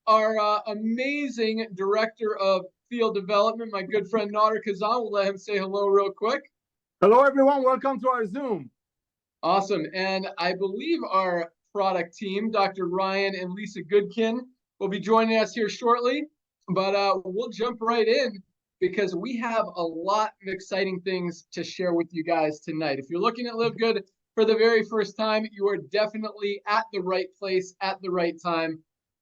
our amazing director of field development, my good friend Nauder. We'll let him say hello real quick. Hello, everyone. Welcome to our Zoom. Awesome. And I believe our product team, Dr. Ryan and Lisa Goodkin, will be joining us here shortly. But we'll jump right in because we have a lot of exciting things to share with you guys tonight. If you're looking at LiveGood for the very first time, you are definitely at the right place at the right time.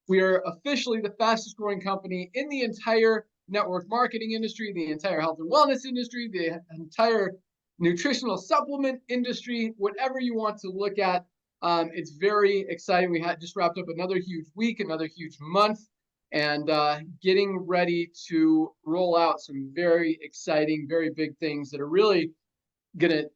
We are officially the fastest growing company in the entire network marketing industry, the entire health and wellness industry, the entire nutritional supplement industry, whatever you want to look at. It's very exciting. We had just wrapped up another huge week, another huge month, and getting ready to roll out some very exciting, very big things that are really going to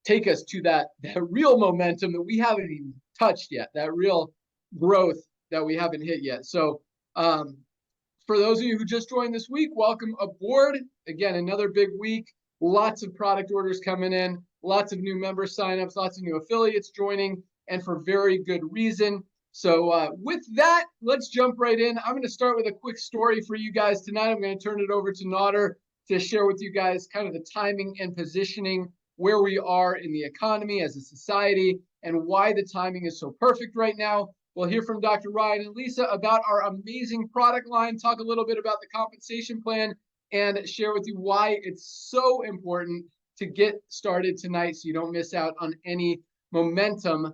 take us to that real momentum that we haven't even touched yet, that real growth that we haven't hit yet. So for those of you who just joined this week, welcome aboard. Again, another big week. Lots of product orders coming in, lots of new member signups, lots of new affiliates joining, and for very good reason. So with that, let's jump right in. I'm going to start with a quick story for you guys tonight. I'm going to turn it over to Nauder to share with you guys kind of the timing and positioning, where we are in the economy as a society, and why the timing is so perfect right now. We'll hear from Dr. Ryan and Lisa about our amazing product line, talk a little bit about the compensation plan, and share with you why it's so important to get started tonight so you don't miss out on any momentum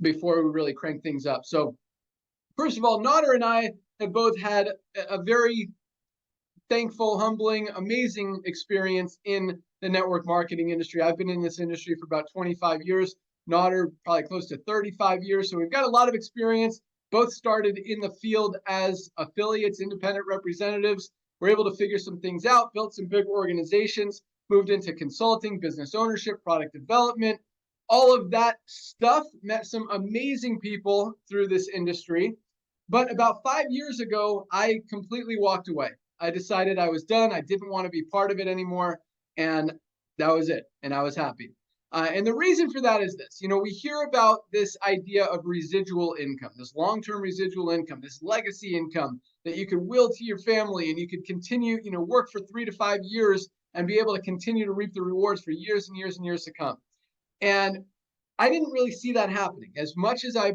before we really crank things up. So first of all, Nauder and I have both had a very thankful, humbling, amazing experience in the network marketing industry. I've been in this industry for about 25 years. Nauder probably close to 35 years. So we've got a lot of experience. Both started in the field as affiliates, independent representatives. We're able to figure some things out, built some big organizations, moved into consulting, business ownership, product development, all of that stuff, met some amazing people through this industry. But about 5 years ago, I completely walked away. I decided I was done. I didn't want to be part of it anymore. And that was it. And I was happy. And the reason for that is this. We hear about this idea of residual income, this long-term residual income, this legacy income that you could will to your family and you could continue, work for 3 to 5 years and be able to continue to reap the rewards for years and years and years to come. And I didn't really see that happening. As much as I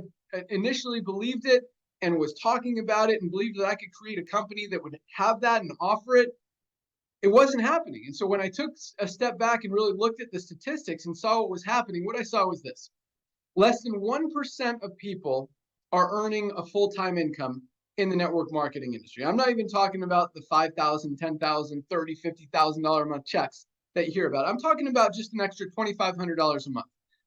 initially believed it and was talking about it and believed that I could create a company that would have that and offer it, it wasn't happening. And so when I took a step back and really looked at the statistics and saw what was happening, what I saw was this. Less than 1% of people are earning a full-time income in the network marketing industry. I'm not even talking about the $5,000, $10,000, $30,000, $50,000 a month checks that you hear about. I'm talking about just an extra $2,500 a month.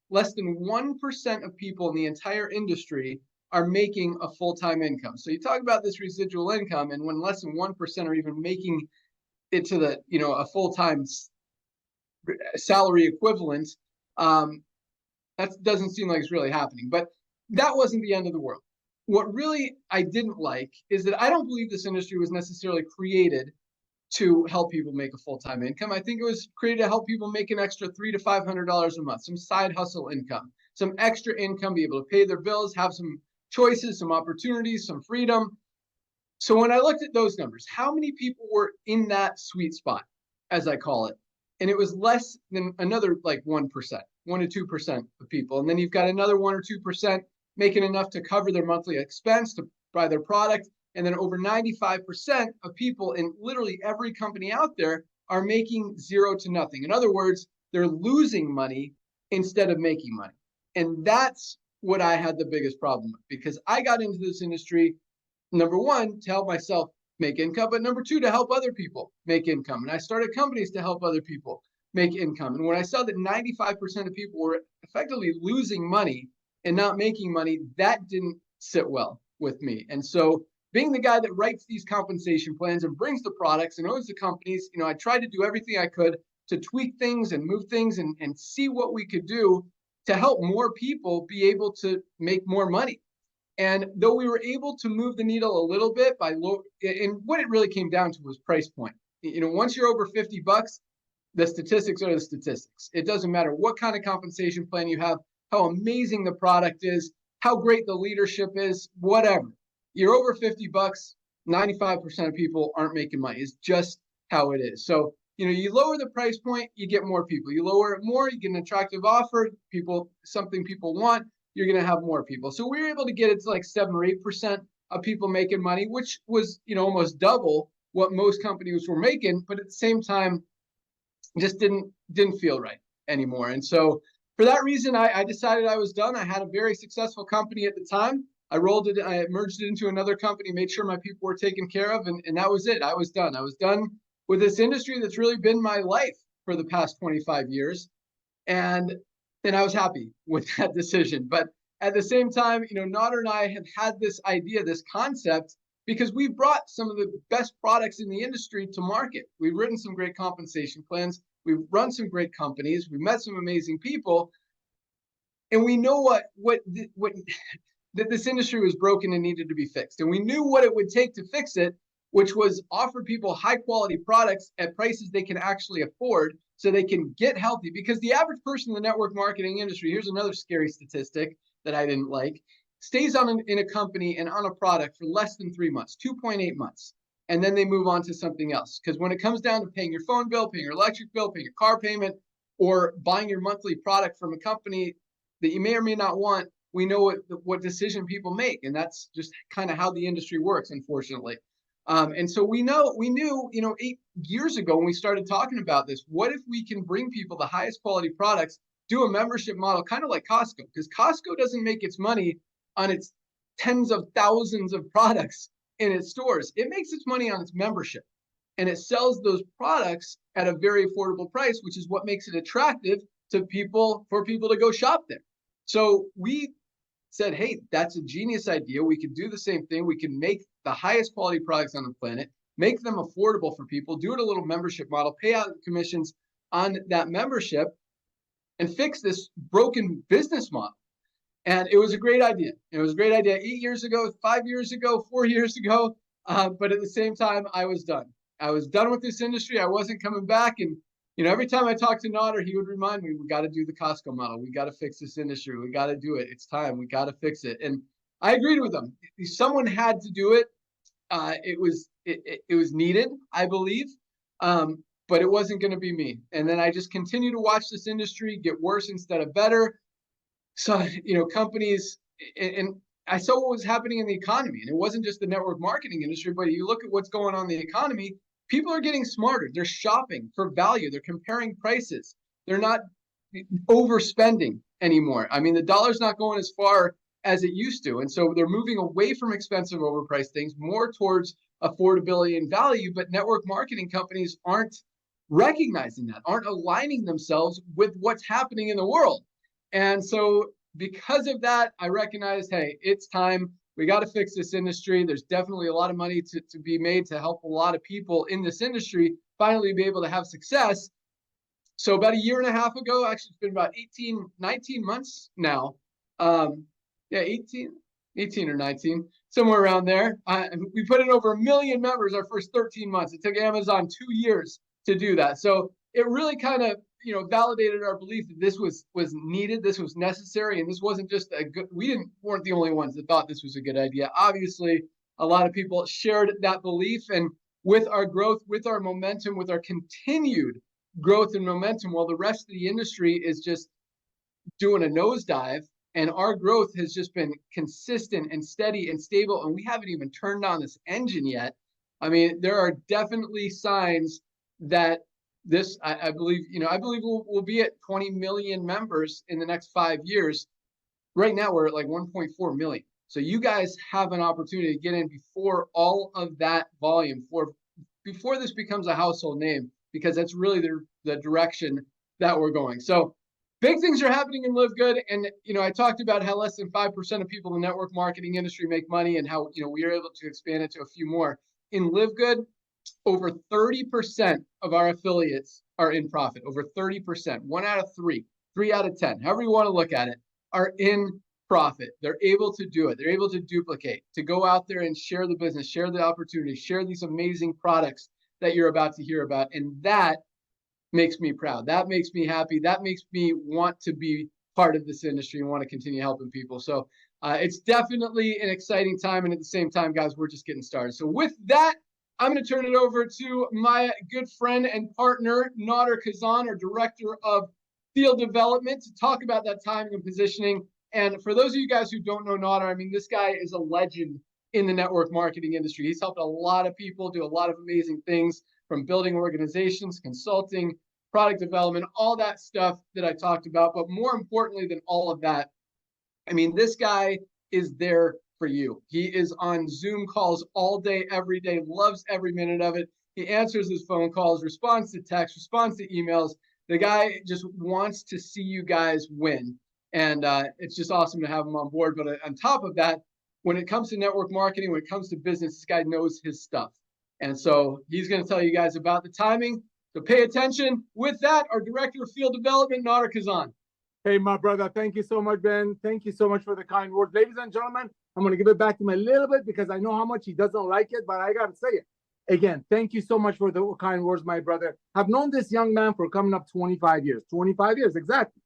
Less than 1% of people in the entire industry are making a full-time income. So you talk about this residual income, and when less than 1% are even making it to the, a full-time salary equivalent, that doesn't seem like it's really happening. But that wasn't the end of the world. What really I didn't like is that I don't believe this industry was necessarily created to help people make a full-time income. I think it was created to help people make an extra $300 to $500 a month, some side hustle income, some extra income, be able to pay their bills, have some choices, some opportunities, some freedom. So when I looked at those numbers, how many people were in that sweet spot, as I call it? And it was less than another like 1%, 1 to 2% of people. And then you've got another 1 or 2% making enough to cover their monthly expense to buy their product. And then over 95% of people in literally every company out there are making zero to nothing. In other words, they're losing money instead of making money. And that's what I had the biggest problem with, because I got into this industry, number one, to help myself make income, but number two, to help other people make income. And I started companies to help other people make income. And when I saw that 95% of people were effectively losing money and not making money, that didn't sit well with me. And so being the guy that writes these compensation plans and brings the products and owns the companies, I tried to do everything I could to tweak things and move things and see what we could do to help more people be able to make more money. And though we were able to move the needle a little bit by and what it really came down to was price point. Once you're over $50, the statistics are the statistics. It doesn't matter what kind of compensation plan you have, how amazing the product is, how great the leadership is, whatever. You're over $50, 95% of people aren't making money. It's just how it is. So, you lower the price point, you get more people. You lower it more, you get an attractive offer, something people want, you're going to have more people. So we were able to get it to like 7 or 8% of people making money, which was, almost double what most companies were making, but at the same time, just didn't feel right anymore. And so for that reason, I decided I was done. I had a very successful company at the time. I merged it into another company, made sure my people were taken care of, and that was it. I was done. I was done with this industry that's really been my life for the past 25 years. And I was happy with that decision. But at the same time, Nauder and I have had this idea, this concept, because we've brought some of the best products in the industry to market. We've written some great compensation plans. We've run some great companies. We've met some amazing people. And we know what that this industry was broken and needed to be fixed. And we knew what it would take to fix it, which was offer people high quality products at prices they can actually afford so they can get healthy. Because the average person in the network marketing industry, here's another scary statistic that I didn't like, stays in a company and on a product for less than 3 months, 2.8 months. And then they move on to something else. Because when it comes down to paying your phone bill, paying your electric bill, paying your car payment, or buying your monthly product from a company that you may or may not want, we know what decision people make. And that's just kind of how the industry works, unfortunately. And so we knew, 8 years ago when we started talking about this, what if we can bring people the highest quality products, do a membership model, kind of like Costco, because Costco doesn't make its money on its tens of thousands of products in its stores. It makes its money on its membership, and it sells those products at a very affordable price, which is what makes it attractive to people, for people to go shop there. So we said, hey, that's a genius idea. We could do the same thing. We can make the highest quality products on the planet, make them affordable for people, do it a little membership model, pay out commissions on that membership, and fix this broken business model. And it was a great idea. It was a great idea 8 years ago, 5 years ago, 4 years ago. But at the same time, I was done. I was done with this industry. I wasn't coming back. And every time I talked to Nauder, he would remind me, we got to do the Costco model. We got to fix this industry. We got to do it. It's time. We got to fix it. And I agreed with him. Someone had to do it. It was needed, I believe. But it wasn't going to be me. And then I just continue to watch this industry get worse instead of better. So, companies, and I saw what was happening in the economy. And it wasn't just the network marketing industry, but you look at what's going on in the economy, people are getting smarter. They're shopping for value. They're comparing prices. They're not overspending anymore. I mean, the dollar's not going as far as it used to. And so they're moving away from expensive, overpriced things, more towards affordability and value. But network marketing companies aren't recognizing that, aren't aligning themselves with what's happening in the world. And so because of that, I recognized, hey, it's time. We got to fix this industry. There's definitely a lot of money to be made to help a lot of people in this industry finally be able to have success. So about a year and a half ago, actually it's been about 19 months now. 18 or 19, somewhere around there. We put in over 1 million members our first 13 months. It took Amazon 2 years to do that. So it really kind of, validated our belief that this was needed, this was necessary, and this wasn't just a good, weren't the only ones that thought this was a good idea. Obviously, a lot of people shared that belief, and with our growth, with our momentum, with our continued growth and momentum, while the rest of the industry is just doing a nosedive, and our growth has just been consistent and steady and stable, and we haven't even turned on this engine yet. I mean, there are definitely signs that this, I believe we'll be at 20 million members in the next 5 years. Right now, we're at like 1.4 million. So you guys have an opportunity to get in before all of that volume, before this becomes a household name, because that's really the direction that we're going. So big things are happening in LiveGood. And, I talked about how less than 5% of people in the network marketing industry make money, and how, we are able to expand it to a few more. In LiveGood, over 30% of our affiliates are in profit. Over 30%, 1 out of 3, 3 out of 10, however you want to look at it, are in profit. They're able to do it. They're able to duplicate, to go out there and share the business, share the opportunity, share these amazing products that you're about to hear about. And that makes me proud. That makes me happy. That makes me want to be part of this industry and want to continue helping people. So It's definitely an exciting time. And at the same time, guys, we're just getting started. So with that, I'm going to turn it over to my good friend and partner, Nauder, our Director of Field Development, to talk about that timing and positioning. And for those of you guys who don't know Nauder, I mean, this guy is a legend in the network marketing industry. He's helped a lot of people do a lot of amazing things, from building organizations, consulting, product development, all that stuff that I talked about. But more importantly than all of that, I mean, this guy is there for you. He is on Zoom calls all day, every day, loves every minute of it. He answers his phone calls, responds to text, responds to emails. The guy just wants to see you guys win. And it's just awesome to have him on board. But on top of that, when it comes to network marketing, when it comes to business, this guy knows his stuff. And so he's going to tell you guys about the timing. So pay attention. With that, our Director of Field Development, Nauder. Hey, my brother. Thank you so much, Ben. Thank you so much for the kind words. Ladies and gentlemen, I'm going to give it back to him a little bit because I know how much he doesn't like it, but I got to say it. Again, thank you so much for the kind words, my brother. I've known this young man for coming up 25 years. 25 years, exactly.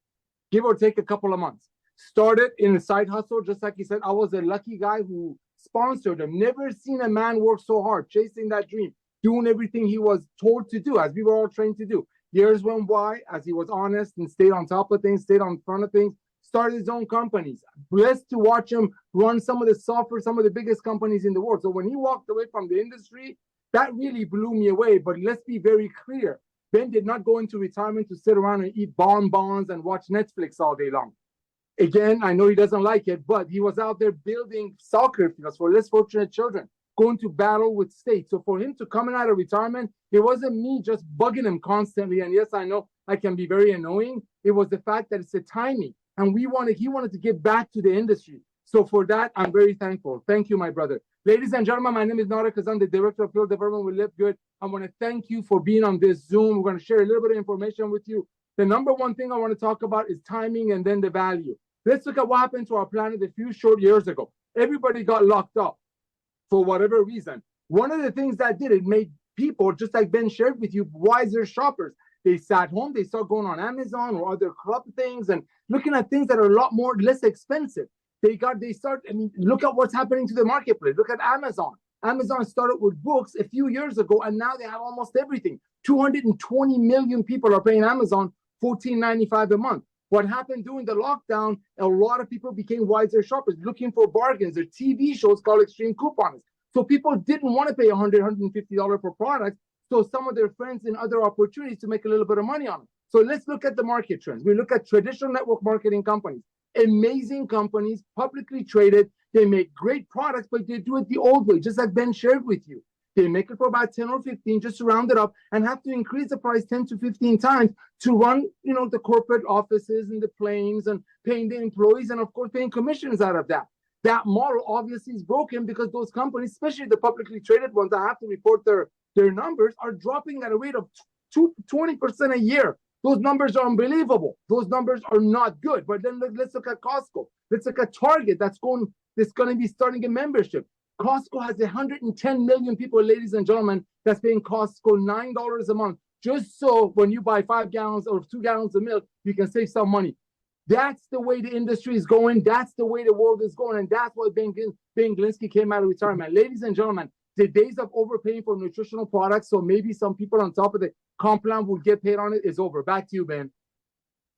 Give or take a couple of months. Started in a side hustle, just like he said. I was a lucky guy who sponsored him. Never seen a man work so hard, chasing that dream, doing everything he was told to do, as we were all trained to do. Years went by as he was honest and stayed on top of things, stayed on front of things, started his own companies. Blessed to watch him run some of the software, some of the biggest companies in the world. So when he walked away from the industry, that really blew me away. But let's be very clear. Ben did not go into retirement to sit around and eat bonbons and watch Netflix all day long. Again, I know he doesn't like it, but he was out there building soccer fields for less fortunate children, going to battle with state. So for him to come out of retirement, it wasn't me just bugging him constantly. And yes, I know I can be very annoying. It was the fact that it's the timing. And he wanted to get back to the industry. So for that, I'm very thankful. Thank you, my brother. Ladies and gentlemen, my name is Nauder Kazan, the Director of Field Development with LiveGood. I want to thank you for being on this Zoom. We're going to share a little bit of information with you. The number one thing I want to talk about is timing and then the value. Let's look at what happened to our planet a few short years ago. Everybody got locked up for whatever reason. One of the things that did it made people, just like Ben shared with you, wiser shoppers. They sat home, they started going on Amazon or other club things and looking at things that are a lot less expensive. Look at what's happening to the marketplace. Look at Amazon. Amazon started with books a few years ago, and now they have almost everything. 220 million people are paying Amazon $14.95 a month. What happened during the lockdown, a lot of people became wiser shoppers, looking for bargains. There are TV shows called extreme couponers. So people didn't want to pay $100, $150 for products. So some of their friends and other opportunities to make a little bit of money on them. So let's look at the market trends. We look at traditional network marketing companies, amazing companies, publicly traded. They make great products, but they do it the old way, just like Ben shared with you. They make it for about 10 or 15, just to round it up, and have to increase the price 10 to 15 times to run, the corporate offices and the planes and paying the employees and, of course, paying commissions out of that. That model obviously is broken because those companies, especially the publicly traded ones that have to report their numbers, are dropping at a rate of 20% a year. Those numbers are unbelievable. Those numbers are not good. But then let's look at Costco. Let's look at Target that's going to be starting a membership. Costco has 110 million people, ladies and gentlemen, that's paying Costco $9 a month, just so when you buy 5 gallons or 2 gallons of milk, you can save some money. That's the way the industry is going. That's the way the world is going. And that's why Ben Glinsky came out of retirement. Ladies and gentlemen, the days of overpaying for nutritional products, so maybe some people on top of the comp plan will get paid on it, is over. Back to you, Ben.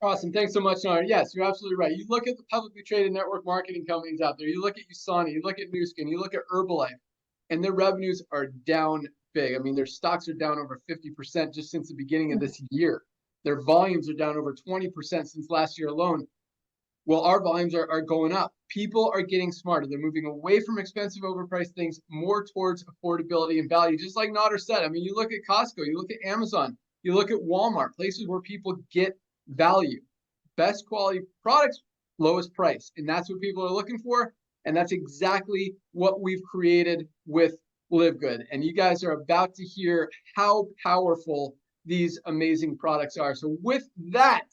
Awesome. Thanks so much, Nauder. Yes, you're absolutely right. You look at the publicly traded network marketing companies out there. You look at USANA, you look at Nu Skin, you look at Herbalife, and their revenues are down big. I mean, their stocks are down over 50% just since the beginning of this year. Their volumes are down over 20% since last year alone. Well, our volumes are going up. People are getting smarter. They're moving away from expensive, overpriced things, more towards affordability and value. Just like Nauder said, I mean, you look at Costco, you look at Amazon, you look at Walmart, places where people get value, best quality products, lowest price. And that's what people are looking for. And that's exactly what we've created with LiveGood. And you guys are about to hear how powerful these amazing products are. So with that,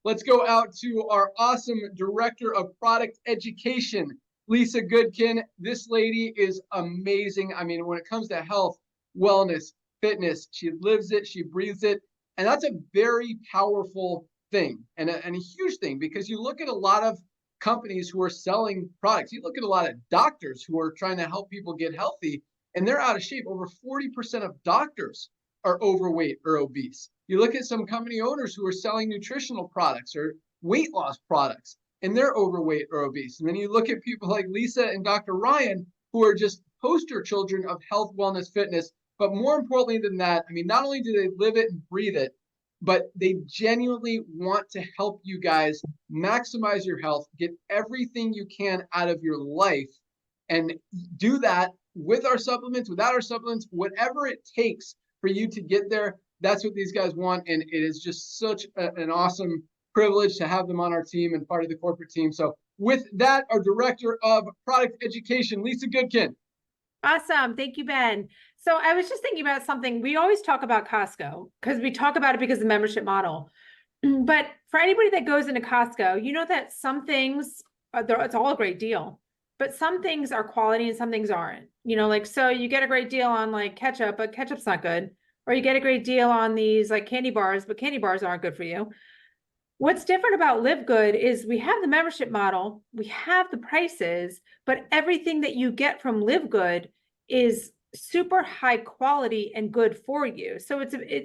let's go out to our awesome Director of Product Education, Lisa Goodkin. This lady is amazing. I mean, when it comes to health, wellness, fitness, she lives it, she breathes it. And that's a very powerful thing and a huge thing, because you look at a lot of companies who are selling products. You look at a lot of doctors who are trying to help people get healthy, and they're out of shape. Over 40% of doctors are overweight or obese. You look at some company owners who are selling nutritional products or weight loss products, and they're overweight or obese. And then you look at people like Lisa and Dr. Ryan, who are just poster children of health, wellness, fitness. But more importantly than that, I mean, not only do they live it and breathe it, but they genuinely want to help you guys maximize your health, get everything you can out of your life, and do that with our supplements, without our supplements, whatever it takes for you to get there. That's what these guys want. And it is just such an awesome privilege to have them on our team and part of the corporate team. So with that, our director of product education, Lisa Goodkin. Awesome. Thank you, Ben. So I was just thinking about something. We always talk about Costco because we talk about it because of the membership model. But for anybody that goes into Costco, you know that some things, it's all a great deal, but some things are quality and some things aren't. You know, like, so you get a great deal on like ketchup, but ketchup's not good. Or you get a great deal on these like candy bars, but candy bars aren't good for you. What's different about LiveGood is we have the membership model, we have the prices, but everything that you get from LiveGood is super high quality and good for you. So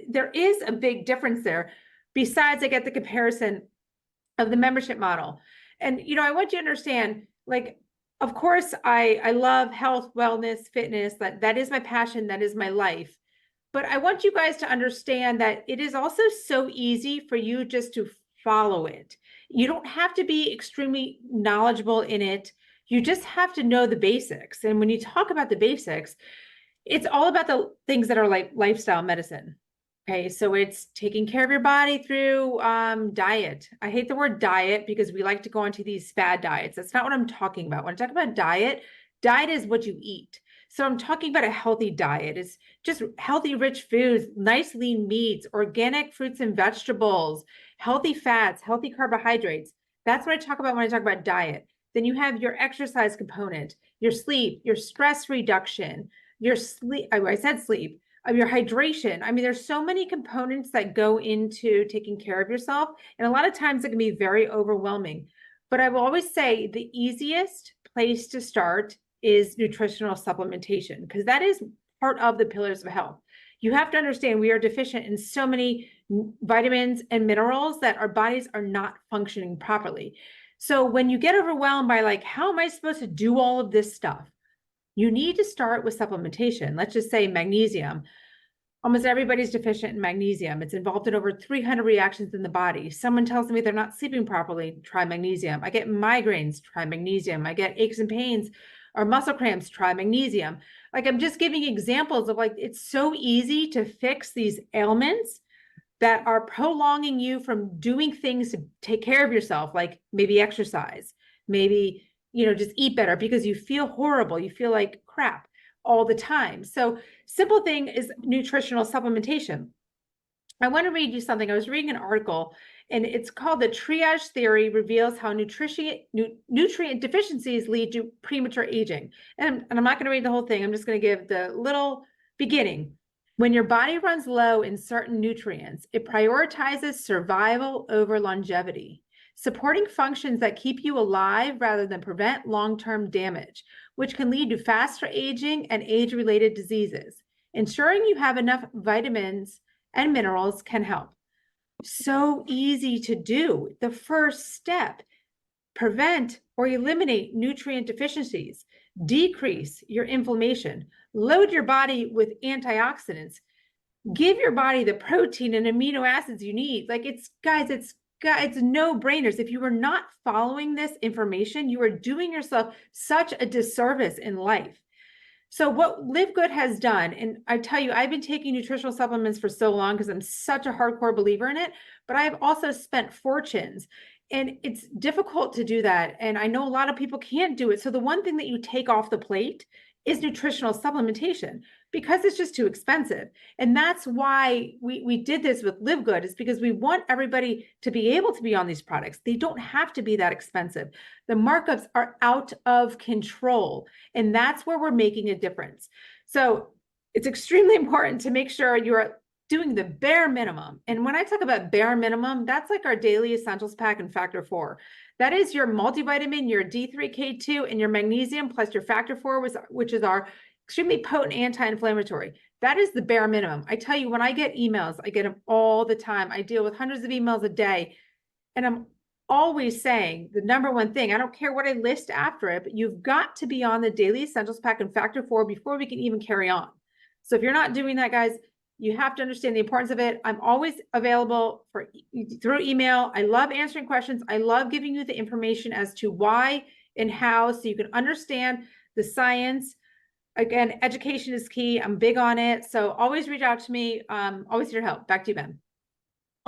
there is a big difference there. Besides, I get the comparison of the membership model. And, you know, I want you to understand, like, of course, I love health, wellness, fitness. That is my passion. That is my life. But I want you guys to understand that it is also so easy for you just to follow it. You don't have to be extremely knowledgeable in it. You just have to know the basics. And when you talk about the basics, it's all about the things that are like lifestyle medicine. Okay, so it's taking care of your body through diet. I hate the word diet because we like to go into these fad diets. That's not what I'm talking about. When I talk about diet, diet is what you eat. So I'm talking about a healthy diet. It's just healthy, rich foods, nice lean meats, organic fruits and vegetables, healthy fats, healthy carbohydrates. That's what I talk about when I talk about diet. Then you have your exercise component, your sleep, your stress reduction, your sleep. I said sleep. Your hydration. I mean, there's so many components that go into taking care of yourself. And a lot of times it can be very overwhelming. But I will always say the easiest place to start is nutritional supplementation, because that is part of the pillars of health. You have to understand we are deficient in so many vitamins and minerals that our bodies are not functioning properly. So when you get overwhelmed by like, how am I supposed to do all of this stuff? You need to start with supplementation. Let's just say magnesium. Almost everybody's deficient in magnesium. It's involved in over 300 reactions in the body. Someone tells me they're not sleeping properly, try magnesium. I get migraines, try magnesium. I get aches and pains or muscle cramps, try magnesium. Like, I'm just giving examples of like, it's so easy to fix these ailments that are prolonging you from doing things to take care of yourself, like maybe exercise, maybe, you know, just eat better because you feel horrible. You feel like crap all the time. So simple thing is nutritional supplementation. I want to read you something. I was reading an article and it's called The Triage Theory Reveals How Nutrient Deficiencies Lead to Premature Aging. And I'm not going to read the whole thing. I'm just going to give the little beginning. When your body runs low in certain nutrients, it prioritizes survival over longevity, supporting functions that keep you alive rather than prevent long-term damage, which can lead to faster aging and age-related diseases. Ensuring you have enough vitamins and minerals can help. So easy to do. The first step, prevent or eliminate nutrient deficiencies, decrease your inflammation, load your body with antioxidants, give your body the protein and amino acids you need. Like, it's, guys, it's no brainers. If you are not following this information, you are doing yourself such a disservice in life. So what LiveGood has done, and I tell you, I've been taking nutritional supplements for so long because I'm such a hardcore believer in it, but I've also spent fortunes and it's difficult to do that. And I know a lot of people can't do it. So the one thing that you take off the plate is nutritional supplementation because it's just too expensive. And that's why we did this with LiveGood, is because we want everybody to be able to be on these products. They don't have to be that expensive. The markups are out of control. And that's where we're making a difference. So it's extremely important to make sure you're doing the bare minimum. And when I talk about bare minimum, that's like our daily essentials pack and factor 4. That is your multivitamin, your D3K2, and your magnesium plus your factor 4, which is our extremely potent anti-inflammatory. That is the bare minimum. I tell you, when I get emails, I get them all the time. I deal with hundreds of emails a day. And I'm always saying the number one thing, I don't care what I list after it, but you've got to be on the daily essentials pack and factor 4 before we can even carry on. So if you're not doing that, guys, you have to understand the importance of it. I'm always available through email. I love answering questions. I love giving you the information as to why and how, so you can understand the science. Again, education is key. I'm big on it. So always reach out to me. Always here to help. Back to you, Ben.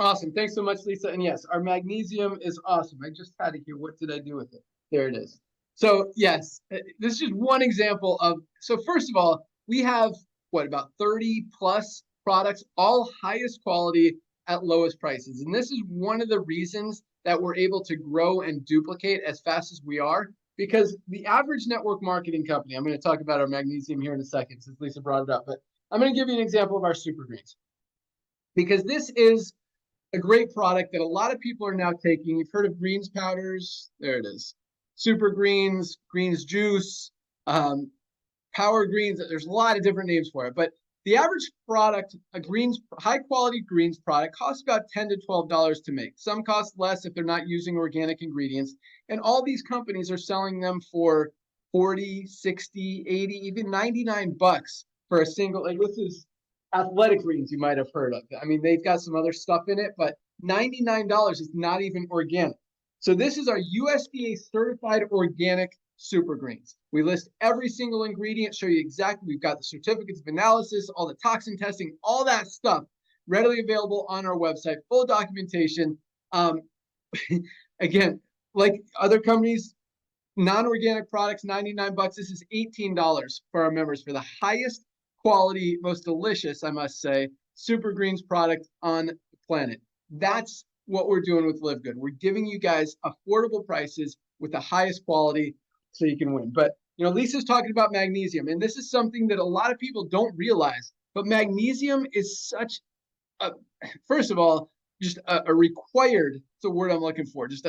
Awesome. Thanks so much, Lisa. And yes, our magnesium is awesome. I just had it here. What did I do with it? There it is. So yes, this is just one example of, so first of all, we have about 30 plus products, all highest quality at lowest prices. And this is one of the reasons that we're able to grow and duplicate as fast as we are, because the average network marketing company, I'm going to talk about our magnesium here in a second since Lisa brought it up, but I'm going to give you an example of our super greens, because this is a great product that a lot of people are now taking. You've heard of greens powders. There it is. Super greens, greens juice, power greens. There's a lot of different names for it, but the average product, a greens, high quality greens product, costs about $10 to $12 to make. Some cost less if they're not using organic ingredients. And all these companies are selling them for 40, 60, 80, even 99 bucks for a single, like this is athletic greens you might have heard of. I mean, they've got some other stuff in it, but $99 is not even organic. So this is our USDA certified organic super greens. We list every single ingredient, show you exactly, we've got the certificates of analysis, all the toxin testing, all that stuff readily available on our website, full documentation. Again, like other companies, non-organic products, 99 bucks. This is $18 for our members for the highest quality, most delicious, I must say, super greens product on the planet. That's what we're doing with LiveGood. We're giving you guys affordable prices with the highest quality so you can win. But, you know, Lisa's talking about magnesium, and this is something that a lot of people don't realize, but magnesium is such a, first of all, just a required, it's the word I'm looking for, just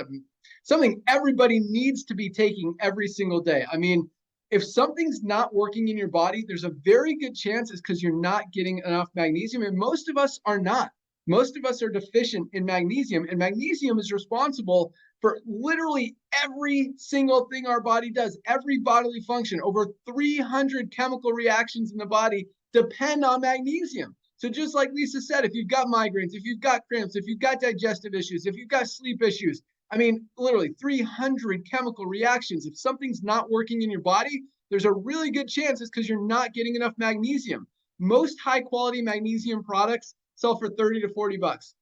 something everybody needs to be taking every single day. I mean, if something's not working in your body, there's a very good chance it's because you're not getting enough magnesium, and most of us are not. Most of us are deficient in magnesium, and magnesium is responsible for literally every single thing our body does, every bodily function. Over 300 chemical reactions in the body depend on magnesium. So just like Lisa said, if you've got migraines, if you've got cramps, if you've got digestive issues, if you've got sleep issues, I mean, literally 300 chemical reactions. If something's not working in your body, there's a really good chance it's because you're not getting enough magnesium. Most high quality magnesium products sell for 30 to 40 bucks.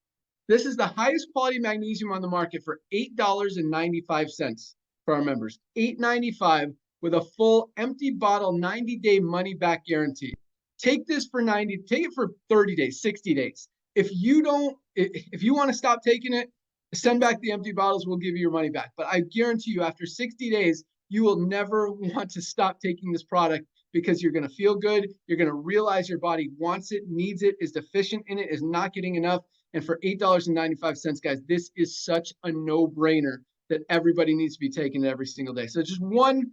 This is the highest quality magnesium on the market for $8.95 for our members. $8.95 with a full empty bottle 90-day money back guarantee. Take this for 90, take it for 30 days, 60 days. If you want to stop taking it, send back the empty bottles, we'll give you your money back. But I guarantee you, after 60 days, you will never want to stop taking this product because you're going to feel good. You're going to realize your body wants it, needs it, is deficient in it, is not getting enough. And for $8.95, guys, this is such a no-brainer that everybody needs to be taking it every single day. So just one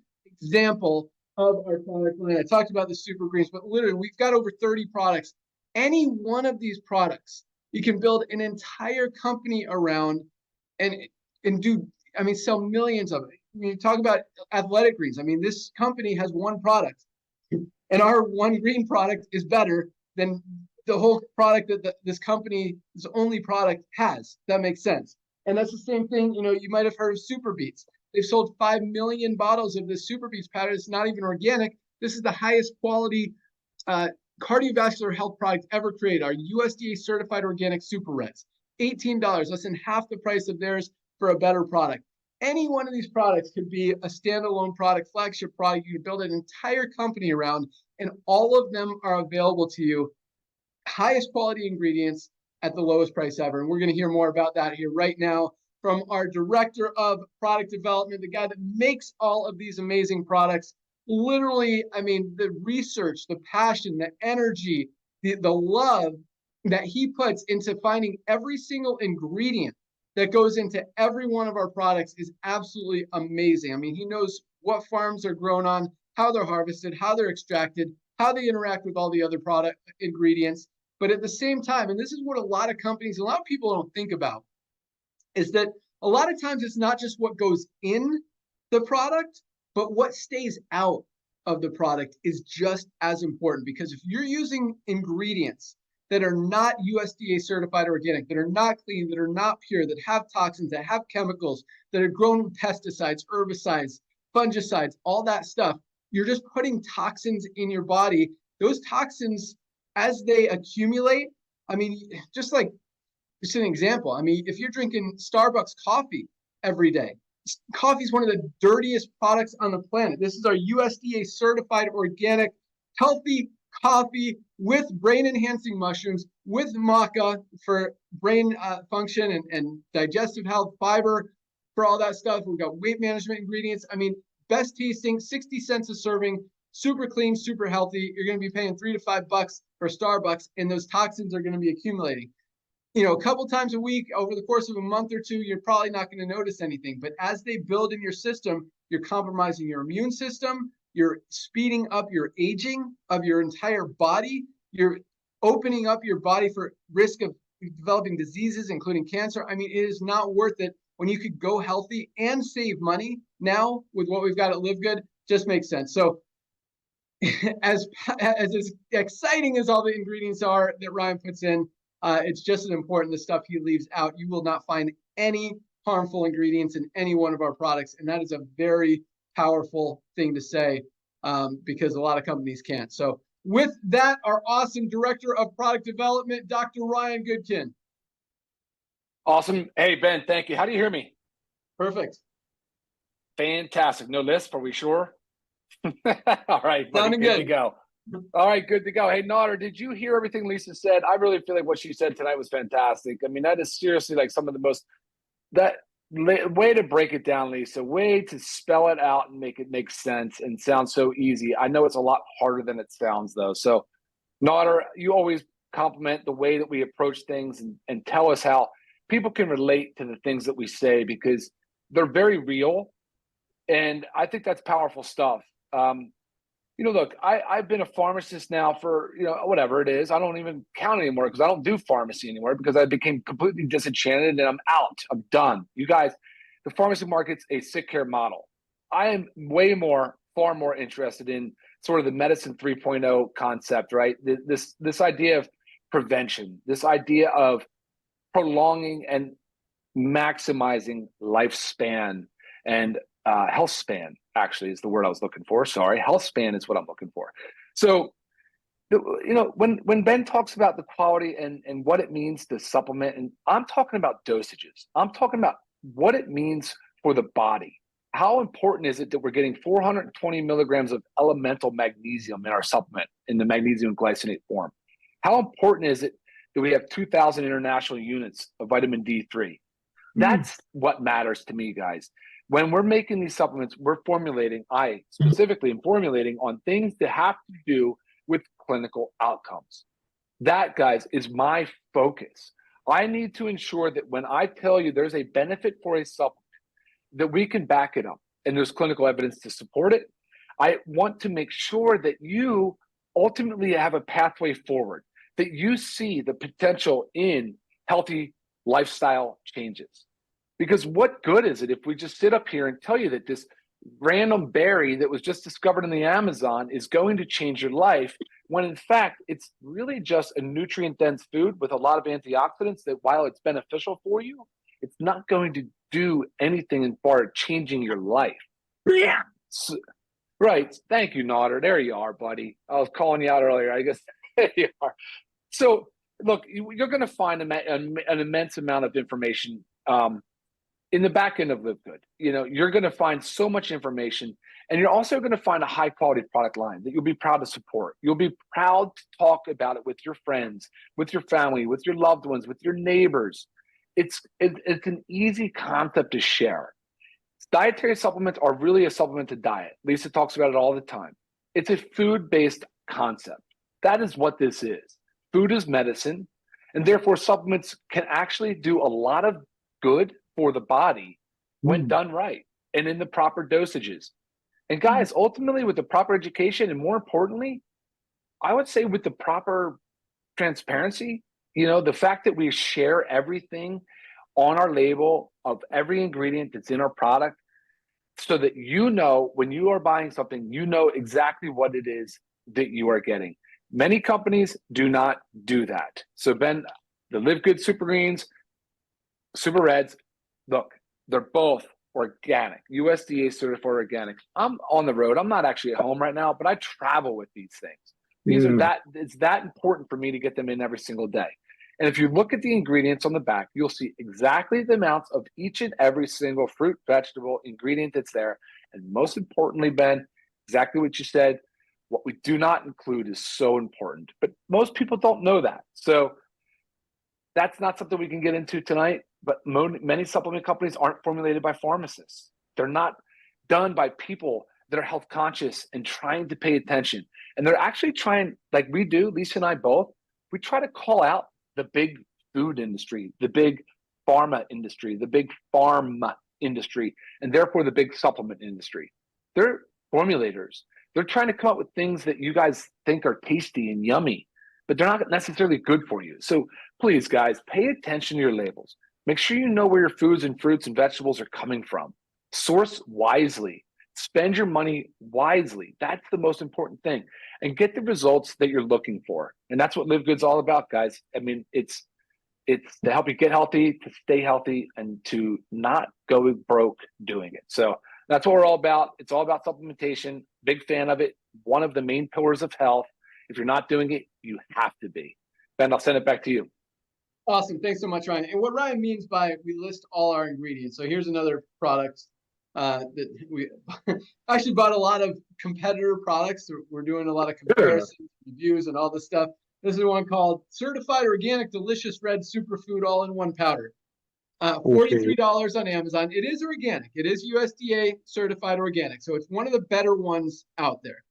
example of our product line. I talked about the super greens, but literally we've got over 30 products. Any one of these products, you can build an entire company around and do, I mean, sell millions of it. When you talk about athletic greens, I mean, this company has one product, and our one green product is better than the whole product that this company's only product has. That makes sense. And that's the same thing, you know, you might have heard of Super Beets. They've sold 5 million bottles of this Super Beets powder. It's not even organic. This is the highest quality cardiovascular health product ever created, our USDA certified organic Super Reds. $18, less than half the price of theirs for a better product. Any one of these products could be a standalone product, flagship product. You could build an entire company around, and all of them are available to you. Highest quality ingredients at the lowest price ever. And we're going to hear more about that here right now from our director of product development, the guy that makes all of these amazing products. Literally, I mean, the research, the passion, the energy, the love that he puts into finding every single ingredient that goes into every one of our products is absolutely amazing. I mean, he knows what farms they're grown on, how they're harvested, how they're extracted, how they interact with all the other product ingredients. But at the same time, and this is what a lot of companies, a lot of people don't think about, is that a lot of times it's not just what goes in the product, but what stays out of the product is just as important. Because if you're using ingredients that are not USDA certified organic, that are not clean, that are not pure, that have toxins, that have chemicals, that are grown with pesticides, herbicides, fungicides, all that stuff, you're just putting toxins in your body. Those toxins, as they accumulate, I mean, just like, just an example, I mean, if you're drinking Starbucks coffee every day, coffee is one of the dirtiest products on the planet. This is our USDA certified organic, healthy coffee with brain enhancing mushrooms, with maca for brain function and digestive health, fiber for all that stuff. We've got weight management ingredients. I mean, best tasting, 60 cents a serving, super clean, super healthy. You're going to be paying $3 to $5 for Starbucks, and those toxins are going to be accumulating. You know, a couple times a week over the course of a month or two, you're probably not going to notice anything. But as they build in your system, you're compromising your immune system. You're speeding up your aging of your entire body. You're opening up your body for risk of developing diseases, including cancer. I mean, it is not worth it when you could go healthy and save money now with what we've got at LiveGood. Just makes sense. So as exciting as all the ingredients are that Ryan puts in, it's just as important the stuff he leaves out. You will not find any harmful ingredients in any one of our products. And that is a very powerful thing to say because a lot of companies can't. So with that, our awesome Director of Product Development, Dr. Ryan Goodkin. Awesome. Hey, Ben, thank you. How do you hear me? Perfect. Fantastic. No lisp, are we sure? All right, buddy, Sounding good good to go. All right, good to go. Hey, Nauder, did you hear everything Lisa said? I really feel like what she said tonight was fantastic. I mean, that is seriously like some of the most, way to break it down, Lisa, way to spell it out and make it make sense and sound so easy. I know it's a lot harder than it sounds, though. So, Nauder, you always compliment the way that we approach things and tell us how people can relate to the things that we say because they're very real. And I think that's powerful stuff. You know, look, I've been a pharmacist now for, you know, whatever it is. I don't even count anymore because I don't do pharmacy anymore because I became completely disenchanted and I'm out. I'm done. You guys, the pharmacy market's a sick care model. I am far more interested in sort of the medicine 3.0 concept, right? This idea of prevention, this idea of prolonging and maximizing lifespan and health span, actually, is the word I was looking for. Sorry, health span is what I'm looking for. So, you know, when Ben talks about the quality and what it means to supplement, and I'm talking about dosages. I'm talking about what it means for the body. How important is it that we're getting 420 milligrams of elemental magnesium in our supplement in the magnesium glycinate form? How important is it that we have 2,000 international units of vitamin D3? That's what matters to me, guys. When we're making these supplements, I specifically am formulating on things that have to do with clinical outcomes. That, guys, is my focus. I need to ensure that when I tell you there's a benefit for a supplement, that we can back it up and there's clinical evidence to support it. I want to make sure that you ultimately have a pathway forward, that you see the potential in healthy lifestyle changes. Because what good is it if we just sit up here and tell you that this random berry that was just discovered in the Amazon is going to change your life, when in fact, it's really just a nutrient-dense food with a lot of antioxidants that while it's beneficial for you, it's not going to do anything in far as changing your life. Yeah. So, right. Thank you, Nauder. There you are, buddy. I was calling you out earlier. I guess there you are. So, look, you're going to find an immense amount of information in the back end of LiveGood. You know, you're going to find so much information, and you're also going to find a high quality product line that you'll be proud to support. You'll be proud to talk about it with your friends, with your family, with your loved ones, with your neighbors. It's an easy concept to share. Dietary supplements are really a supplement to diet. Lisa talks about it all the time. It's a food-based concept. That is what this is. Food is medicine. And therefore, supplements can actually do a lot of good for the body when done right and in the proper dosages. And guys, ultimately, with the proper education, and more importantly, I would say with the proper transparency, the fact that we share everything on our label of every ingredient that's in our product, so that when you are buying something, you know exactly what it is that you are getting. Many companies do not do that. So Ben, the LiveGood Super Greens, Super Reds, look, they're both organic, USDA certified organic. I'm on the road. I'm not actually at home right now, but I travel with these things. It's that important for me to get them in every single day. And if you look at the ingredients on the back, you'll see exactly the amounts of each and every single fruit, vegetable ingredient that's there. And most importantly, Ben, exactly what you said, what we do not include is so important. But most people don't know that. So that's not something we can get into tonight. But many supplement companies aren't formulated by pharmacists. They're not done by people that are health conscious and trying to pay attention. And they're actually trying, like we do, Lisa and I both, we try to call out the big food industry, the big pharma industry, the big pharma industry, and therefore the big supplement industry. They're formulators. They're trying to come up with things that you guys think are tasty and yummy, but they're not necessarily good for you. So please, guys, pay attention to your labels. Make sure you know where your foods and fruits and vegetables are coming from. Source wisely. Spend your money wisely. That's the most important thing. And get the results that you're looking for. And that's what LiveGood's all about, guys. I mean, it's to help you get healthy, to stay healthy, and to not go broke doing it. So that's what we're all about. It's all about supplementation. Big fan of it. One of the main pillars of health. If you're not doing it, you have to be. Ben, I'll send it back to you. Awesome. Thanks so much, Ryan. And what Ryan means by we list all our ingredients. So here's another product that we actually bought a lot of competitor products. We're doing a lot of comparisons, reviews, and all this stuff. This is one called Certified Organic Delicious Red Superfood All-in-One Powder. $43 on Amazon. It is organic. It is USDA certified organic. So it's one of the better ones out there.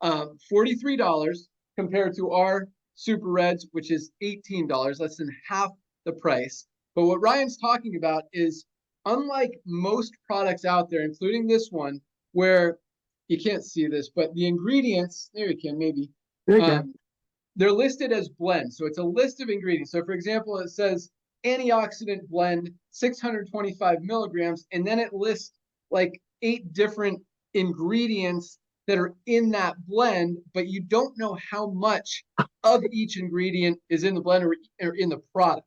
$43 compared to our Super Reds, which is $18, less than half the price. But what Ryan's talking about is, unlike most products out there, including this one, where you can't see this, but the ingredients, there you can, maybe, they're listed as blends. So it's a list of ingredients. So for example, it says antioxidant blend, 625 milligrams, and then it lists like 8 different ingredients that are in that blend, but you don't know how much of each ingredient is in the blend or in the product.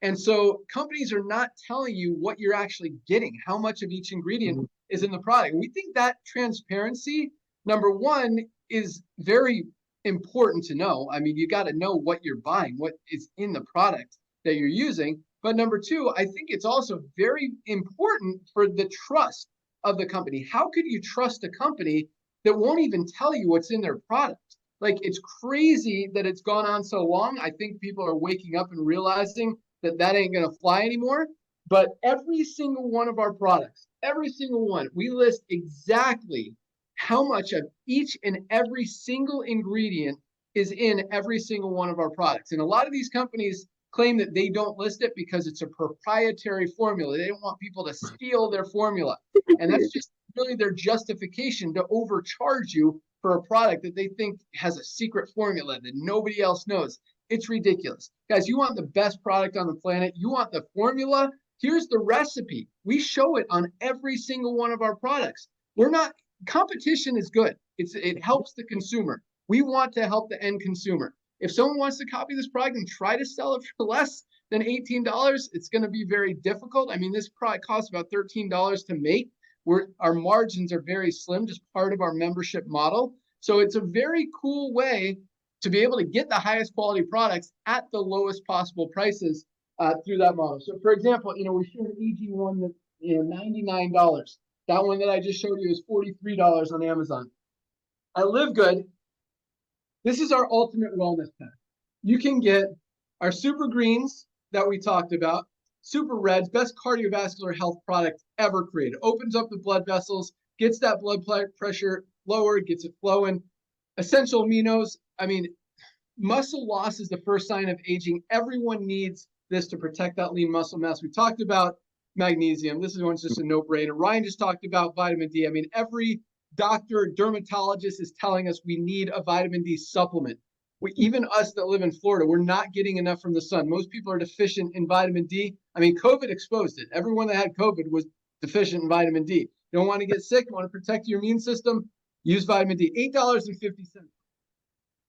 And so companies are not telling you what you're actually getting, how much of each ingredient is in the product. And we think that transparency, number one, is very important to know. I mean, you got to know what you're buying, what is in the product that you're using. But number two, I think it's also very important for the trust of the company. How could you trust a company that won't even tell you what's in their product? Like, it's crazy that it's gone on so long. I think people are waking up and realizing that ain't going to fly anymore. But every single one of our products, every single one, we list exactly how much of each and every single ingredient is in every single one of our products. And a lot of these companies claim that they don't list it because it's a proprietary formula. They don't want people to steal their formula. And that's just really their justification to overcharge you for a product that they think has a secret formula that nobody else knows. It's ridiculous. Guys, you want the best product on the planet. You want the formula. Here's the recipe. We show it on every single one of our products. Competition is good. It helps the consumer. We want to help the end consumer. If someone wants to copy this product and try to sell it for less than $18, it's going to be very difficult. I mean, this product costs about $13 to make. Our margins are very slim, just part of our membership model. So it's a very cool way to be able to get the highest quality products at the lowest possible prices through that model. So for example, we showed an EG1 that, $99. That one that I just showed you is $43 on Amazon. At LiveGood, this is our ultimate wellness pack. You can get our Super Greens that we talked about, Super Reds, best cardiovascular health product ever created. Opens up the blood vessels, gets that blood pressure lowered, gets it flowing. Essential aminos, I mean, muscle loss is the first sign of aging. Everyone needs this to protect that lean muscle mass. We talked about magnesium. This is one's just a no-brainer. Ryan just talked about vitamin D. I mean, every doctor, dermatologist is telling us we need a vitamin D supplement. Even us that live in Florida, we're not getting enough from the sun. Most people are deficient in vitamin D. I mean, COVID exposed it. Everyone that had COVID was deficient in vitamin D. You don't want to get sick, you want to protect your immune system, use vitamin D. $8.50.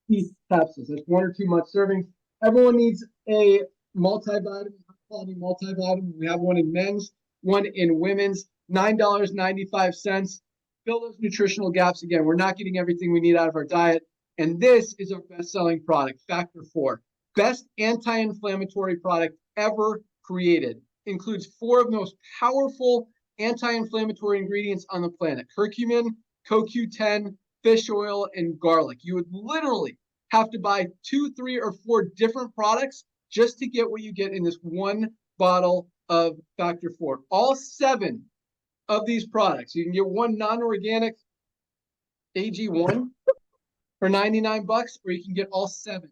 These capsules. That's 1 or 2 month servings. Everyone needs a multivitamin, quality multivitamin. We have one in men's, one in women's, $9.95. Fill those nutritional gaps. Again, we're not getting everything we need out of our diet. And this is our best-selling product, Factor 4. Best anti-inflammatory product ever created. Includes 4 of the most powerful anti-inflammatory ingredients on the planet: curcumin, CoQ10, fish oil, and garlic. You would literally have to buy 2, 3, or 4 different products just to get what you get in this one bottle of Factor 4. All 7 of these products. You can get one non-organic AG1 for $99, or you can get all 7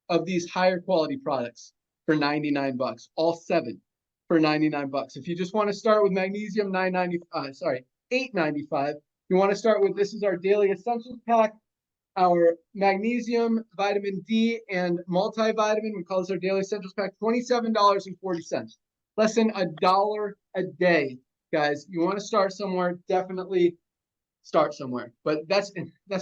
of these higher quality products for $99. All 7 for $99. If you just want to start with magnesium, $8.95. You want to start with, this is our daily essentials pack, our magnesium, vitamin D, and multivitamin. We call this our daily essentials pack, $27.40. Less than $1 a day, guys. You want to start somewhere, definitely start somewhere. But that's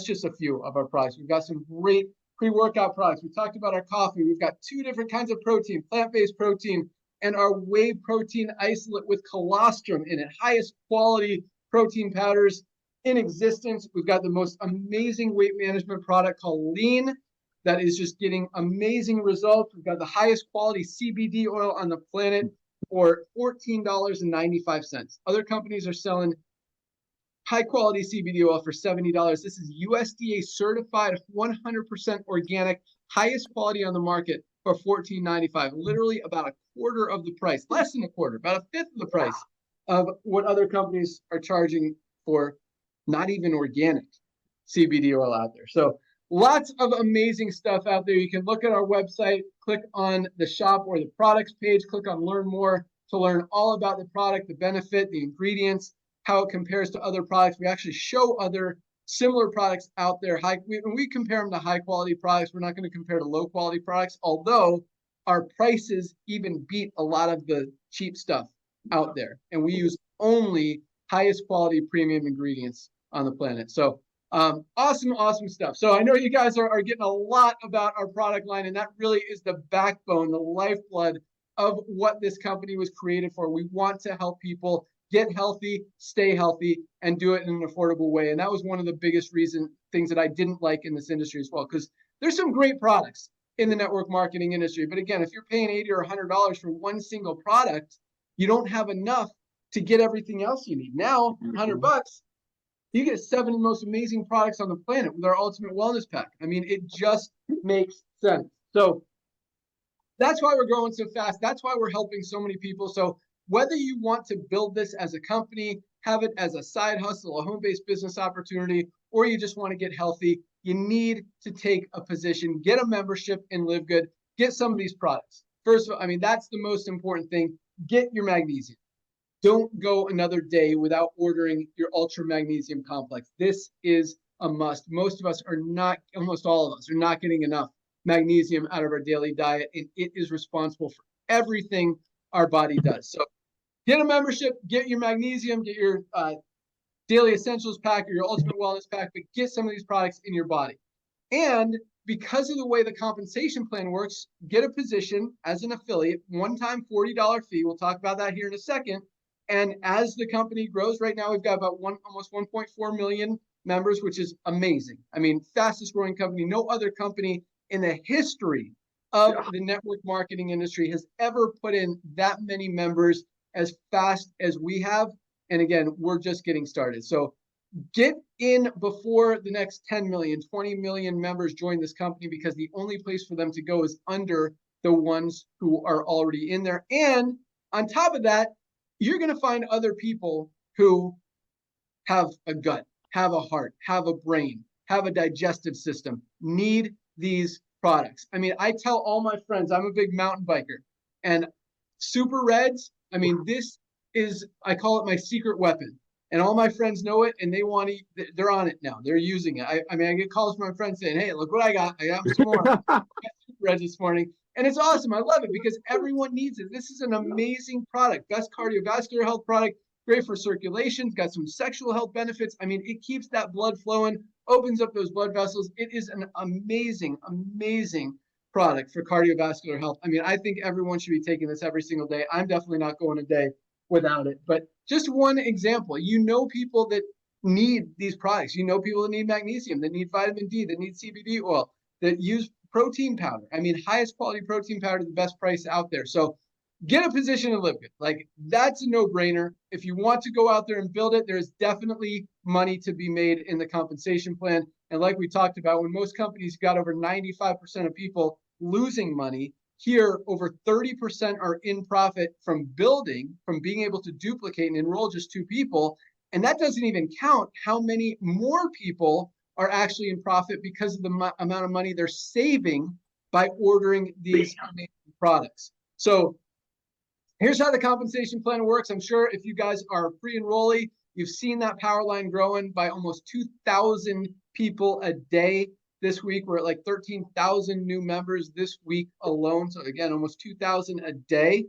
just a few of our products. We've got some great pre-workout products. We talked about our coffee. We've got 2 different kinds of protein, plant-based protein, and our whey protein isolate with colostrum in it. Highest quality protein powders in existence. We've got the most amazing weight management product called Lean that is just getting amazing results. We've got the highest quality CBD oil on the planet for $14.95. Other companies are selling high quality CBD oil for $70. This is USDA certified, 100% organic, highest quality on the market for $14.95. Literally about a quarter of the price, less than a quarter, about a fifth of the price of what other companies are charging for not even organic CBD oil out there. So lots of amazing stuff out there. You can look at our website, click on the shop or the products page, click on learn more to learn all about the product, the benefit, the ingredients, how it compares to other products. We actually show other similar products out there. We compare them to high quality products. We're not going to compare to low quality products, although our prices even beat a lot of the cheap stuff out there. And we use only highest quality premium ingredients on the planet. So awesome stuff. So I know you guys are getting a lot about our product line, and that really is the backbone, the lifeblood of what this company was created for. We want to help people get healthy, stay healthy, and do it in an affordable way. And that was one of the biggest things that I didn't like in this industry as well, because there's some great products in the network marketing industry. But again, if you're paying $80 or $100 for one single product, you don't have enough to get everything else you need. Now, $100, you get 7 of the most amazing products on the planet with our Ultimate Wellness Pack. I mean, it just makes sense. So that's why we're growing so fast. That's why we're helping so many people. So whether you want to build this as a company, have it as a side hustle, a home-based business opportunity, or you just want to get healthy, you need to take a position, get a membership in LiveGood, get some of these products. First of all, I mean, that's the most important thing. Get your magnesium. Don't go another day without ordering your Ultra Magnesium Complex. This is a must. Most of us are not, almost all of us are not getting enough magnesium out of our daily diet, and it is responsible for everything our body does. So get a membership, get your magnesium, get your daily essentials pack or your ultimate wellness pack, but get some of these products in your body. And because of the way the compensation plan works, get a position as an affiliate, one-time $40 fee. We'll talk about that here in a second. And as the company grows, right now we've got about almost 1.4 million members, which is amazing. I mean, fastest growing company. No other company in the history of the network marketing industry has ever put in that many members as fast as we have. And again, we're just getting started. So get in before the next 10 million, 20 million members join this company, because the only place for them to go is under the ones who are already in there. And on top of that, you're going to find other people who have a gut, have a heart, have a brain, have a digestive system, need these products. I mean, I tell all my friends, I'm a big mountain biker, and Super Reds, I mean, this is, I call it my secret weapon. And all my friends know it, and they want to, they're on it now. They're using it. I mean, I get calls from my friends saying, hey, look what I got. I got some more. I got Super Reds this morning. And it's awesome. I love it because everyone needs it. This is an amazing product. Best cardiovascular health product. Great for circulation. It's got some sexual health benefits. I mean, it keeps that blood flowing, opens up those blood vessels. It is an amazing, amazing product for cardiovascular health. I mean, I think everyone should be taking this every single day. I'm definitely not going a day without it. But just one example, you know, people that need these products. You know, people that need magnesium, that need vitamin D, that need CBD oil, that use protein powder. I mean, highest quality protein powder, the best price out there. So get a position in LiveGood. Like, that's a no-brainer. If you want to go out there and build it, there's definitely money to be made in the compensation plan. And like we talked about, when most companies got over 95% of people losing money, here over 30% are in profit from building, from being able to duplicate and enroll just 2 people. And that doesn't even count how many more people are actually in profit because of the amount of money they're saving by ordering these amazing products. So here's how the compensation plan works. I'm sure if you guys are pre-enrollee, you've seen that power line growing by almost 2,000 people a day. This week, we're at like 13,000 new members this week alone. So again, almost 2,000 a day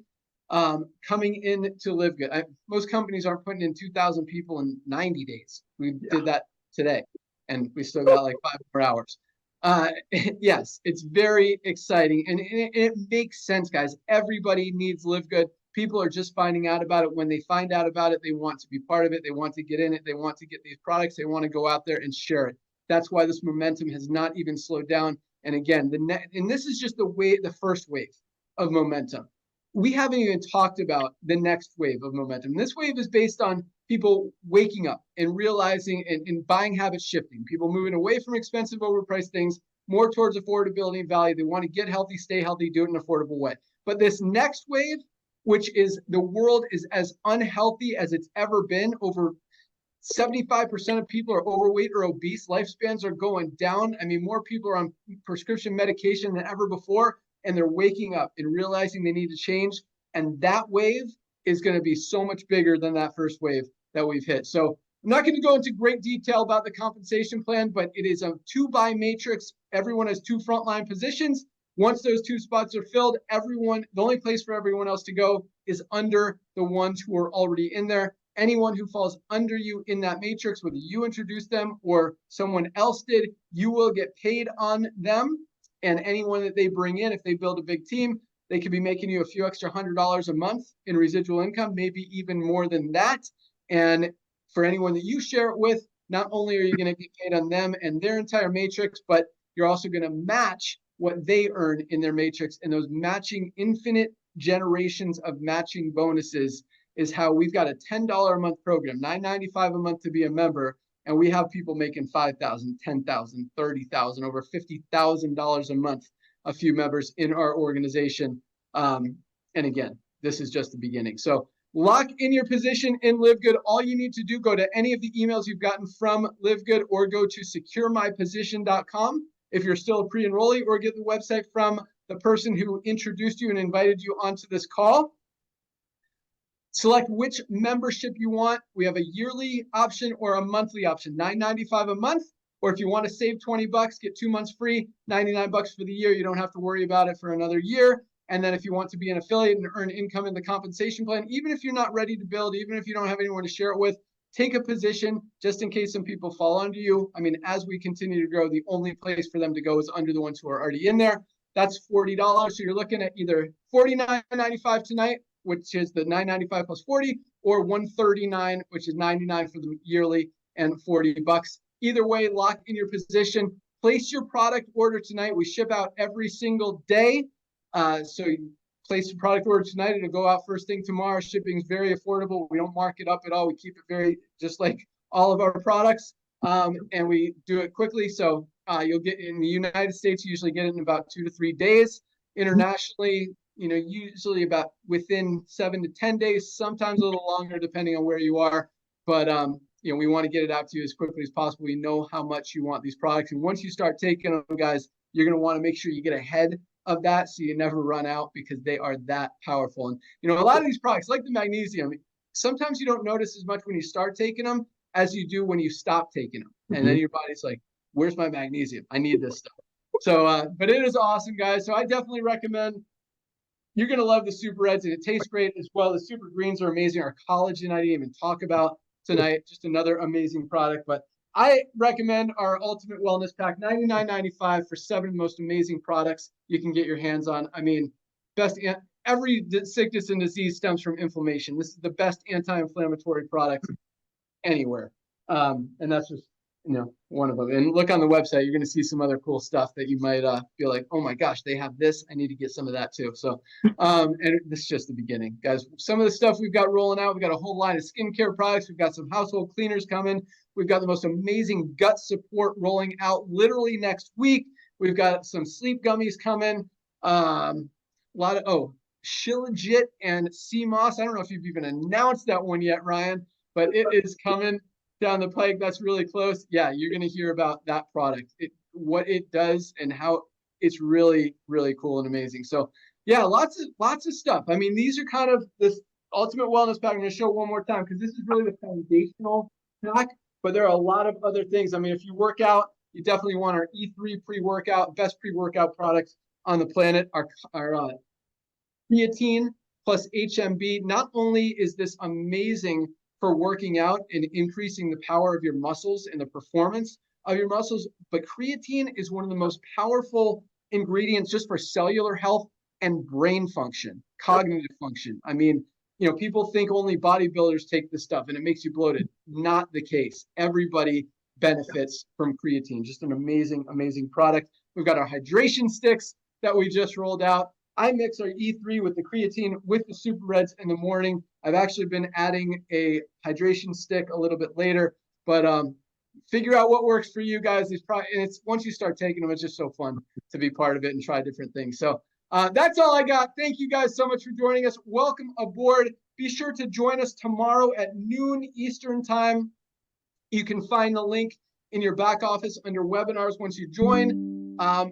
coming in to LiveGood. Most companies aren't putting in 2,000 people in 90 days. We did that today, and we still got like 5 more hours. Yes, it's very exciting, and it makes sense, guys. Everybody needs LiveGood. People are just finding out about it. When they find out about it, they want to be part of it. They want to get in it. They want to get these products. They want to go out there and share it. That's why this momentum has not even slowed down. And again, and this is just the first wave of momentum. We haven't even talked about the next wave of momentum. This wave is based on people waking up and realizing and buying habits shifting. People moving away from expensive, overpriced things, more towards affordability and value. They want to get healthy, stay healthy, do it in an affordable way. But this next wave, which is the world is as unhealthy as it's ever been, over 75% of people are overweight or obese. Lifespans are going down. I mean, more people are on prescription medication than ever before, and they're waking up and realizing they need to change. And that wave is going to be so much bigger than that first wave that we've hit. So I'm not going to go into great detail about the compensation plan, but it is a 2-by matrix. Everyone has 2 frontline positions. Once those 2 spots are filled, the only place for everyone else to go is under the ones who are already in there. Anyone who falls under you in that matrix, whether you introduced them or someone else did, you will get paid on them. And anyone that they bring in, if they build a big team, they could be making you a few extra $100 a month in residual income, maybe even more than that. And for anyone that you share it with, not only are you going to get paid on them and their entire matrix, but you're also going to match what they earn in their matrix. And those matching infinite generations of matching bonuses is how we've got a $10 a month program, $9.95 a month to be a member. And we have people making $5,000, $10,000, $30,000, over $50,000 a month, a few members in our organization. And again, this is just the beginning. So lock in your position in LiveGood. All you need to do, go to any of the emails you've gotten from LiveGood or go to securemyposition.com if you're still a pre-enrollee, or get the website from the person who introduced you and invited you onto this call. Select which membership you want. We have a yearly option or a monthly option, $9.95 a month. Or if you want to save 20 bucks, get 2 months free, 99 bucks for the year. You don't have to worry about it for another year. And then if you want to be an affiliate and earn income in the compensation plan, even if you're not ready to build, even if you don't have anyone to share it with, take a position just in case some people fall under you. I mean, as we continue to grow, the only place for them to go is under the ones who are already in there. That's $40. So you're looking at either $49.95 tonight, which is the $9.95 plus 40, or $139, which is $99 for the yearly and 40 bucks. Either way, lock in your position. Place your product order tonight. We ship out every single day. So you place your product order tonight. It'll go out first thing tomorrow. Shipping is very affordable. We don't mark it up at all. We keep it very, just like all of our products. And we do it quickly. So you'll get in the United States, you usually get it in about 2 to 3 days. Internationally, you know, usually about within 7 to 10 days, sometimes a little longer, depending on where you are. But, you know, we want to get it out to you as quickly as possible. We know how much you want these products. And once you start taking them, guys, you're going to want to make sure you get ahead of that so you never run out, because they are that powerful. And, you know, a lot of these products, like the magnesium, sometimes you don't notice as much when you start taking them as you do when you stop taking them. And then your body's like, where's my magnesium? I need this stuff. So, but it is awesome, guys. So I definitely recommend. You're going to love the Super Reds, and it tastes great as well. The Super Greens are amazing. Our collagen, I didn't even talk about tonight. Just another amazing product. But I recommend our Ultimate Wellness Pack, $99.95 for 7 most amazing products you can get your hands on. I mean, every sickness and disease stems from inflammation. This is the best anti-inflammatory product anywhere. And that's just, you know, one of them. And look on the website, you're going to see some other cool stuff that you might feel like, oh my gosh, they have this. I need to get some of that too. So, and this is just the beginning, guys. Some of the stuff we've got rolling out, we've got a whole line of skincare products. We've got some household cleaners coming. We've got the most amazing gut support rolling out literally next week. We've got some sleep gummies coming. A lot of, Shilajit and sea moss. I don't know if you've even announced that one yet, Ryan, but it is coming down the pike. That's really close. Yeah, you're going to hear about that product, what it does, and how it's really, really cool and amazing. So yeah, lots of stuff. I mean, these are kind of this Ultimate Wellness Pack. I'm going to show one more time because this is really the foundational pack, but there are a lot of other things. I mean, if you work out, you definitely want our E3 pre-workout, best pre-workout products on the planet. Our creatine plus HMB. Not only is this amazing for working out and increasing the power of your muscles and the performance of your muscles, but creatine is one of the most powerful ingredients just for cellular health and brain function, cognitive function. I mean, you know, people think only bodybuilders take this stuff and it makes you bloated. Not the case. Everybody benefits from creatine. Just an amazing, amazing product. We've got our hydration sticks that we just rolled out. I mix our E3 with the creatine with the Super Reds in the morning. I've actually been adding a hydration stick a little bit later, but figure out what works for you guys. And it's once you start taking them, it's just so fun to be part of it and try different things. So that's all I got. Thank you guys so much for joining us. Welcome aboard. Be sure to join us tomorrow at noon Eastern time. You can find the link in your back office under webinars once you join.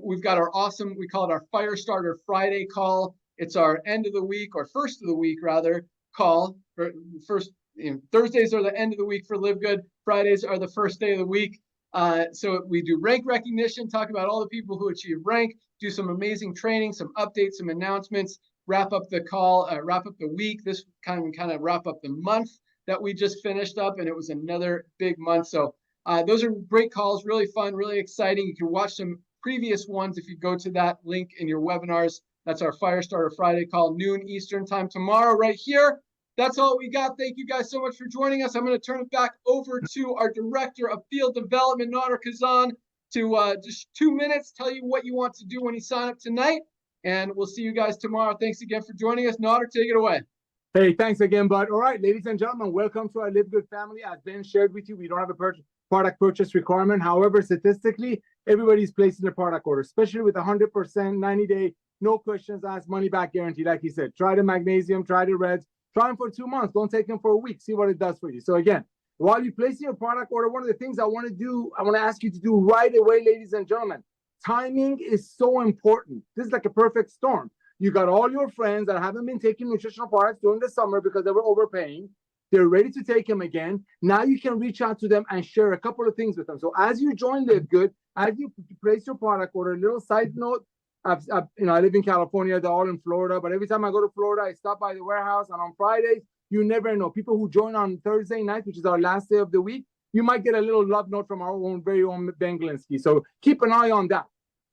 We've got our awesome, we call it our Firestarter Friday call. It's our end of the week, or first of the week rather, call. Thursdays are the end of the week for LiveGood. Fridays are the first day of the week. So we do rank recognition, talk about all the people who achieve rank, do some amazing training, some updates, some announcements, wrap up the call, wrap up the week. This kind of wrap up the month that we just finished up, and it was another big month. So those are great calls, really fun, really exciting. You can watch some previous ones if you go to that link in your webinars. That's our Firestarter Friday call, noon Eastern time tomorrow right here. That's all we got. Thank you guys so much for joining us. I'm going to turn it back over to our Director of Field Development, Nauder to just 2 minutes, tell you what you want to do when you sign up tonight. And we'll see you guys tomorrow. Thanks again for joining us. Nauder, take it away. Hey, thanks again, bud. All right, ladies and gentlemen, welcome to our LiveGood family. As Ben shared with you, we don't have a product purchase requirement. However, statistically, everybody's placing their product order, especially with 100%, 90-day, no questions asked, money back guarantee. Like he said, try the magnesium, try the reds, try them for 2 months. Don't take them for a week. See what it does for you. So again, while you're placing your product order, one of the things I want to ask you to do right away, ladies and gentlemen, timing is so important. This is like a perfect storm. You got all your friends that haven't been taking nutritional products during the summer because they were overpaying. They're ready to take them again. Now you can reach out to them and share a couple of things with them. So as you join LiveGood, as you place your product order, a little side note, I live in California, they're all in Florida, but every time I go to Florida, I stop by the warehouse, and on Fridays, you never know. People who join on Thursday night, which is our last day of the week, you might get a little love note from our very own Ben Glinsky. So keep an eye on that.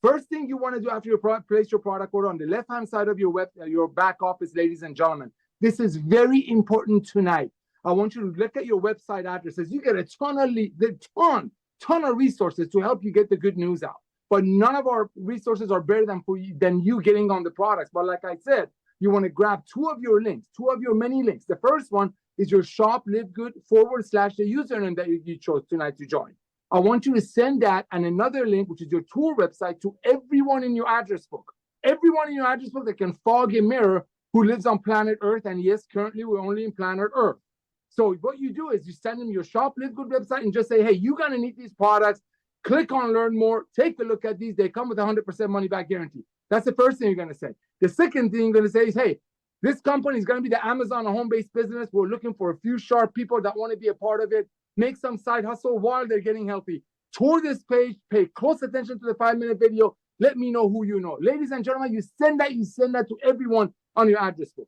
First thing you want to do after you place your product order, on the left-hand side of your back office, ladies and gentlemen, this is very important tonight. I want you to look at your website addresses. You get a ton of resources to help you get the good news out. But none of our resources are better than you getting on the products. But like I said, you want to grab two of your many links. The first one is your shop LiveGood / the username that you chose tonight to join. I want you to send that and another link, which is your tour website, to everyone in your address book. Everyone in your address book that can fog a mirror who lives on planet Earth. And yes, currently we're only in planet Earth. So what you do is you send them your shop LiveGood website and just say, hey, you're going to need these products. Click on learn more, take a look at these. They come with 100% money back guarantee. That's the first thing you're going to say. The second thing you're going to say is, hey, this company is going to be the Amazon home-based business. We're looking for a few sharp people that want to be a part of it, make some side hustle while they're getting healthy. Tour this page, pay close attention to the 5-minute video. Let me know who you know. Ladies and gentlemen, you send that to everyone on your address book.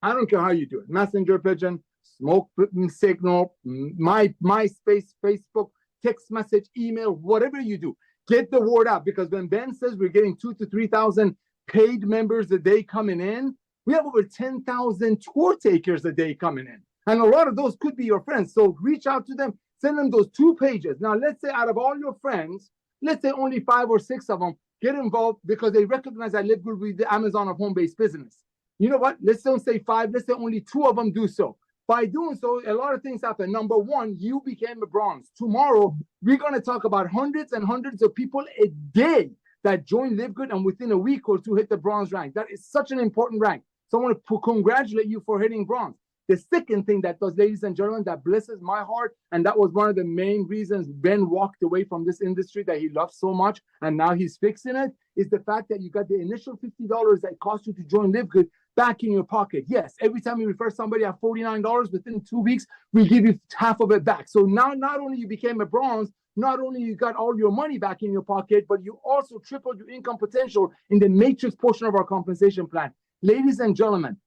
I don't care how you do it. Messenger pigeon, smoke signal, MySpace, Facebook, text message, email, whatever you do. Get the word out, because when Ben says we're getting 2,000 to 3,000 paid members a day coming in, we have over 10,000 tour takers a day coming in. And a lot of those could be your friends. So reach out to them, send them those 2 pages. Now, let's say out of all your friends, let's say only 5 or 6 of them get involved because they recognize I live good with the Amazon of home-based business. You know what? Let's don't say 5. Let's say only 2 of them do so. By doing so, a lot of things happen. Number one, you became a bronze. Tomorrow, we're going to talk about hundreds and hundreds of people a day that join LiveGood and within a week or 2 hit the bronze rank. That is such an important rank. So I want to congratulate you for hitting bronze. The second thing that does, ladies and gentlemen, that blesses my heart, and that was one of the main reasons Ben walked away from this industry that he loves so much, and now he's fixing it, is the fact that you got the initial $50 that cost you to join LiveGood back in your pocket. Yes, every time you refer somebody at $49, within 2 weeks, we give you half of it back. So now not only you became a bronze, not only you got all your money back in your pocket, but you also tripled your income potential in the matrix portion of our compensation plan. Ladies and gentlemen,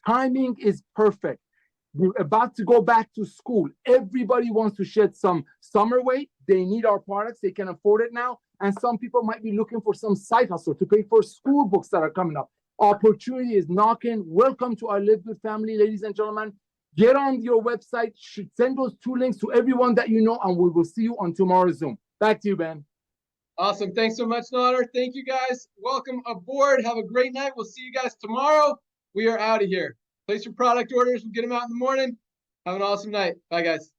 timing is perfect. We're about to go back to school. Everybody wants to shed some summer weight. They need our products. They can afford it now. And some people might be looking for some side hustle to pay for school books that are coming up. Opportunity is knocking. Welcome to our LiveGood family, ladies and gentlemen. Get on your website. Send those 2 links to everyone that you know, and we will see you on tomorrow's Zoom. Back to you, Ben. Awesome. Thanks so much, Nauder. Thank you, guys. Welcome aboard. Have a great night. We'll see you guys tomorrow. We are out of here. Place your product orders. We'll get them out in the morning. Have an awesome night. Bye, guys.